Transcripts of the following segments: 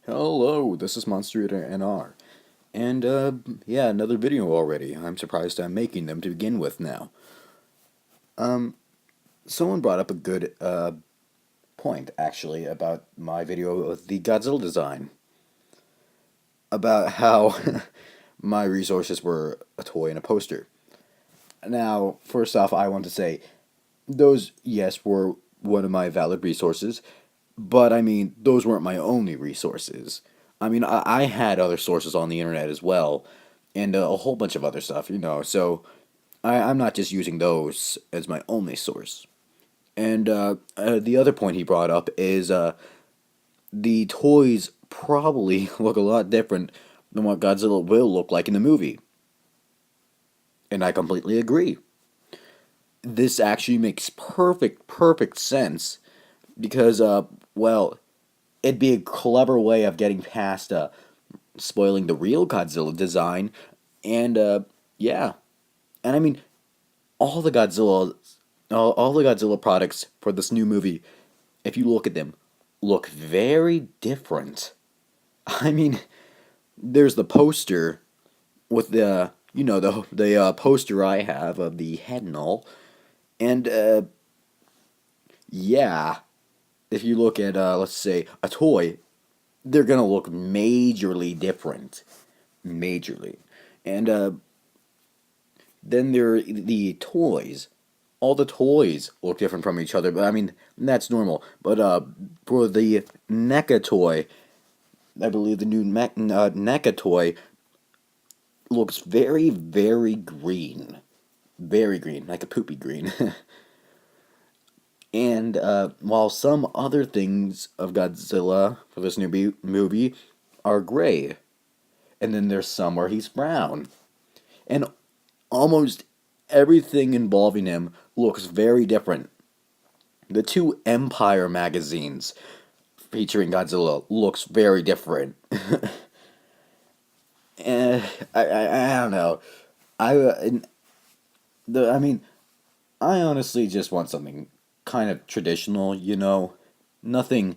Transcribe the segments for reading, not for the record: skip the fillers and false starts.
Hello, this is Monster Eater NR. And, yeah, another video already. I'm surprised I'm making them to begin with now. Someone brought up a good, point, actually, about my video of the Godzilla design. About how my resources were a toy and a poster. Now, first off, I want to say, those, yes, were one of my valid resources, but I mean, those weren't my only resources. I mean, I had other sources on the internet as well, and a whole bunch of other stuff. So I'm not just using those as my only source. And the other point he brought up is the toys probably look a lot different than what Godzilla will look like in the movie. And I completely agree. This actually makes perfect sense because, well, it'd be a clever way of getting past spoiling the real Godzilla design, and yeah, and I mean all the Godzilla products for this new movie, if you look at them, look very different. I mean, there's the poster with the poster I have of the head and all, and yeah, if you look at let's say a toy, they're gonna look majorly different, majorly, and then there are the toys. All the toys look different from each other, but I mean that's normal. But for the NECA toy, I believe the new NECA toy looks very green, like a poopy green. And while some other things of Godzilla for this new movie are gray, and then there's some where he's brown, and almost everything involving him looks very different. The two Empire magazines featuring Godzilla looks very different. And I don't know. I mean, I honestly just want something kind of traditional. Nothing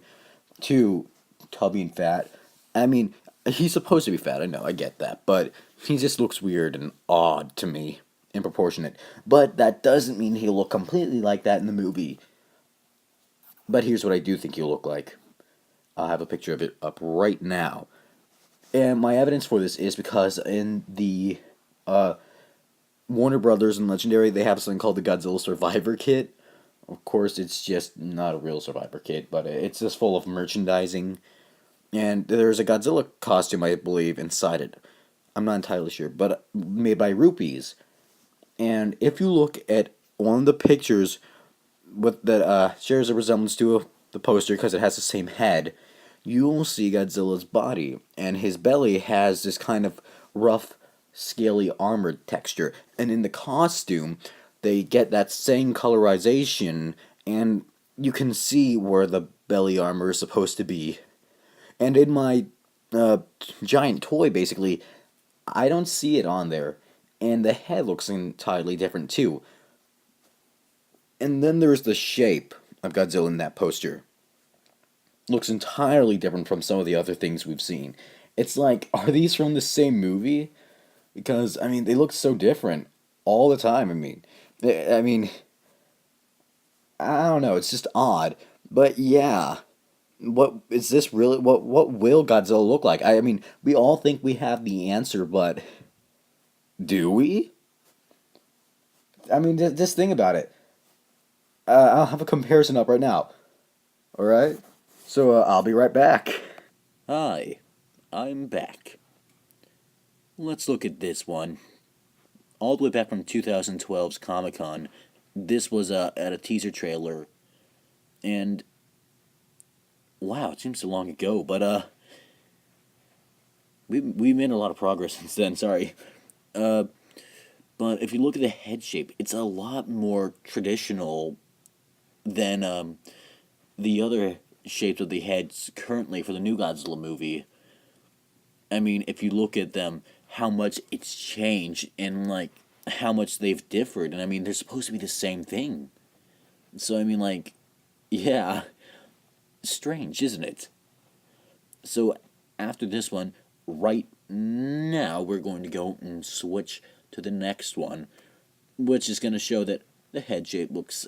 too tubby and fat. I mean, he's supposed to be fat, I know, I get that, but he just looks weird and odd to me, improportionate. But that doesn't mean he'll look completely like that in the movie. But here's what I do think he'll look like. I'll have a picture of it up right now. And my evidence for this is because in the uh, Warner Brothers and Legendary, they have something called the Godzilla Survivor Kit. Of course, it's just not a real Survivor Kit, but it's just full of merchandising. And there's a Godzilla costume, I believe, inside it. I'm not entirely sure, but made by Rupees. And if you look at one of the pictures with that shares a resemblance to the poster because it has the same head, you will see Godzilla's body, and his belly has this kind of rough, scaly armored texture. And in the costume, they get that same colorization, and you can see where the belly armor is supposed to be. And in my uh, giant toy, basically, I don't see it on there. And the head looks entirely different, too. And then there's the shape of Godzilla in that poster. Looks entirely different from some of the other things we've seen. It's like, are these from the same movie? Because, I mean, they look so different all the time. I mean, I don't know, it's just odd. But yeah, what is this really? What will Godzilla look like? I mean, we all think we have the answer, but do we? I mean, just think about it. I'll have a comparison up right now. All right. So I'll be right back. Hi, I'm back. Let's look at this one. All the way back from 2012's Comic Con. This was at a teaser trailer, and wow, it seems so long ago. But we made a lot of progress since then. Sorry. Uh, but if you look at the head shape, it's a lot more traditional than the other shapes of the heads currently for the new Godzilla movie. I mean, if you look at them, how much it's changed and like how much they've differed, and I mean they're supposed to be the same thing. So I mean, like, yeah, strange, isn't it? So after this one, right now, we're going to go and switch to the next one, which is going to show that the head shape looks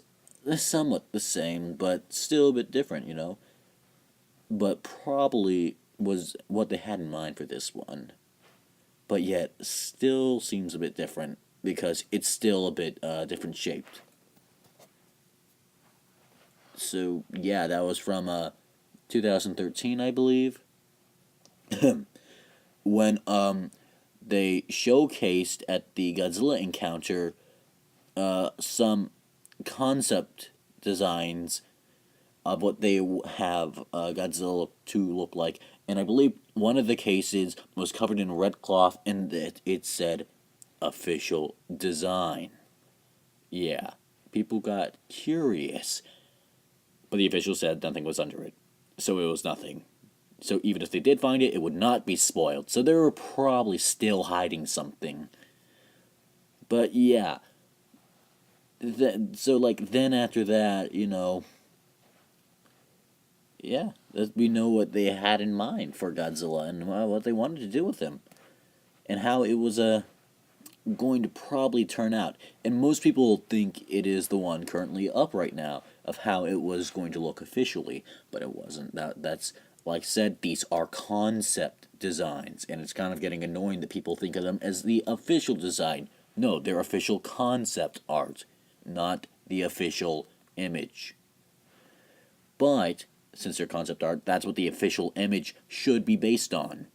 somewhat the same, but still a bit different, But probably was what they had in mind for this one. But yet, still seems a bit different because it's still a bit different shaped. So, yeah, that was from 2013, I believe, when they showcased at the Godzilla encounter some concept designs of what they have Godzilla to look like. And I believe one of the cases was covered in red cloth and it said official design. Yeah, people got curious. But the official said nothing was under it. So it was nothing. So even if they did find it, it would not be spoiled. So they were probably still hiding something. But yeah. Then after that, yeah, we know what they had in mind for Godzilla and what they wanted to do with him. And how it was going to probably turn out. And most people think it is the one currently up right now of how it was going to look officially, but it wasn't. That's like I said, these are concept designs, and it's kind of getting annoying that people think of them as the official design. No, they're official concept art, not the official image. But since they're concept art, that's what the official image should be based on.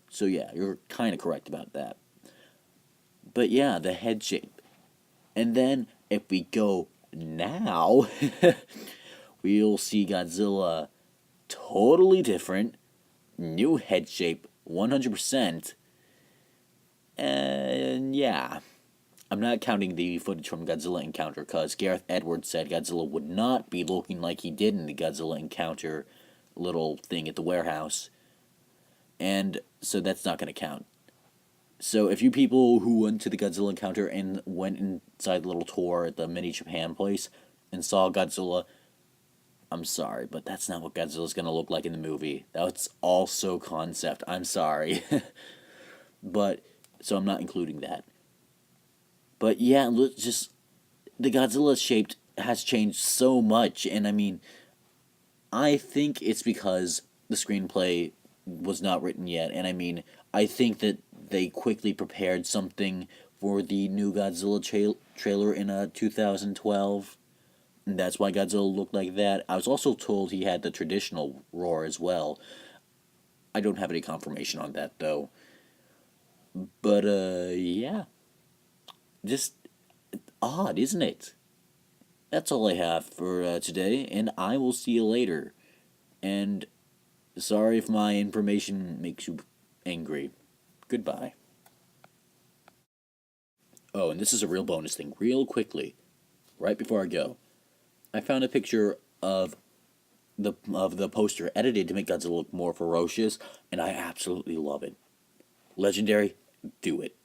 So yeah, you're kind of correct about that. But yeah, the head shape. And then if we go now, we'll see Godzilla totally different, new head shape, 100%. And yeah, I'm not counting the footage from Godzilla Encounter because Gareth Edwards said Godzilla would not be looking like he did in the Godzilla Encounter little thing at the warehouse. And so that's not going to count. So if you people who went to the Godzilla Encounter and went inside the little tour at the Mini Japan place and saw Godzilla, I'm sorry, but that's not what Godzilla's going to look like in the movie. That's also concept. I'm sorry. But, so I'm not including that. But yeah, just, the Godzilla shaped has changed so much, and I mean, I think it's because the screenplay was not written yet, and I mean, I think that they quickly prepared something for the new Godzilla trailer in 2012. And that's why Godzilla looked like that. I was also told he had the traditional roar as well. I don't have any confirmation on that though. But yeah, just odd, isn't it? That's all I have for today, and I will see you later. And sorry if my information makes you angry. Goodbye. Oh, and this is a real bonus thing, real quickly, right before I go. I found a picture of the poster edited to make Godzilla look more ferocious, and I absolutely love it. Legendary, do it.